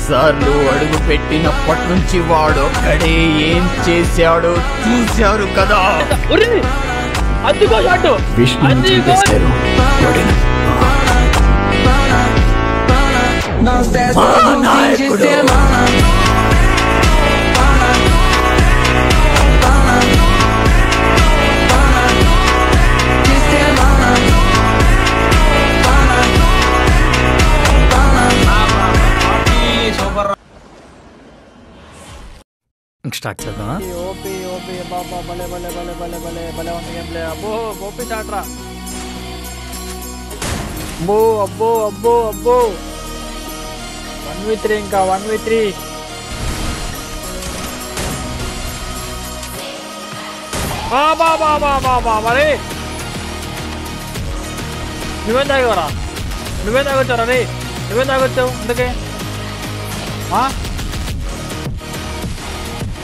సార్లు అడుగు పెట్టినప్పటి నుంచి వాడు ఒక్కడే ఏం చేశాడో చూశారు కదా. విష్ణు చంపేశారు. నాయకుడు స్టార్ట్ చేద్దాం. ఓపీ బాబా భలే భలే భలే భలే భలే భలే ఉంది గేమ్ ప్లే. అబ్బో ఓపీ చాట్రా. అబ్బో అబ్బో అబ్బో అబ్బో 1v3 ఇంకా 1v3. బాబా బాబా బాబా మరి నువ్వేం తాగేవరా? నువ్వేం తాగొచ్చారా రే? నువ్వేం తాగొచ్చావు? అందుకే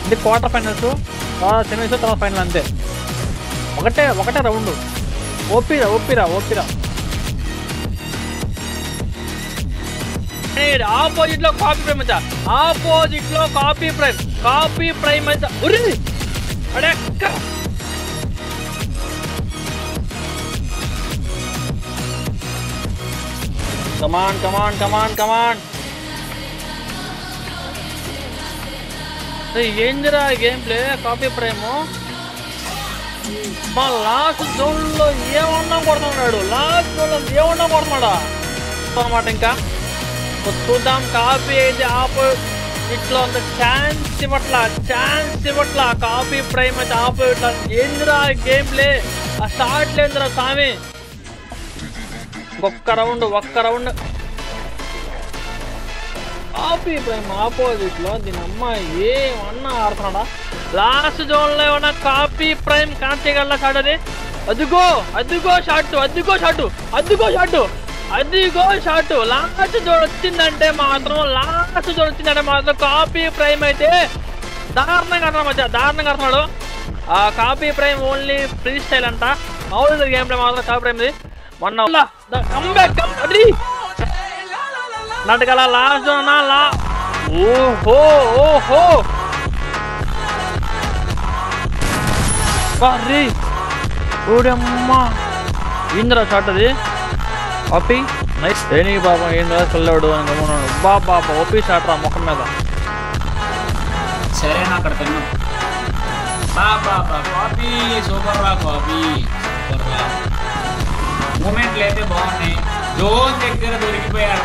ఇది క్వార్టర్ ఫైనల్స్, సెమీస్, తర్వాత ఫైనల్ అంతే. ఒకటే రౌండ్. ఓపిరా ఆపోజిట్ లో కాపీ ప్రైమ్ వచ్చా. ఆపోజిట్ లో కాపీ ప్రైమ్ వచ్చా. అడెక్క కమాన్. ఏందిరా గేమ్ ప్లే? కాపీ ప్రైమ్ మా లాస్ట్ జోన్ లో ఏమన్నా కొడుతున్నాడు. అనమాట. ఇంకా చూద్దాం. కాపీ అయితే ఆపోజిట్ లో అంత ఛాన్స్ ఇవ్వట్లా. కాపీ ప్రైమ్ అయితే ఆపోజిట్ లో. ఏందిరా గేమ్ ప్లే? ఆ స్టార్ట్ లేదురా సామి. ఒక్క రౌండ్ కాపీ ప్రైమ్ ఆపోజిట్ లో. దీని అమ్మాయి ఏమన్నా ఆడుతున్నాడా? లాస్ట్ జోన్ లో ఏమన్నా కాపీ ప్రైమ్ కనెక్ట్ చేయగల షాట్ అది. అదిగో షాట్. లాస్ట్ జోన్ వచ్చిందంటే మాత్రం కాపీ ప్రైమ్ అయితే దారుణంగా ఆడుతున్నాడు. ఆ copy prime only free style అంట. మామూలు గేమ్ ప్లే మాత్రం కాపీ ప్రైమ్ ది. మొన్న నాటకాల లాస్ట్ జోన్. ఓహో ఓడమ్మా ఏంద్రా షాట్ అది. OP nice. ఏని బాబా ఏంద్రా చల్లాడు అని గమనాడు. బాబా ఓపీ షాట్ రా ముఖం మీద. సరేనా అక్కడ తిన్నాం. కాపీ సూపర్ రా. మూమెంట్లు అయితే బాగున్నాయి. జోన్ దగ్గర దొరికిపోయాడు.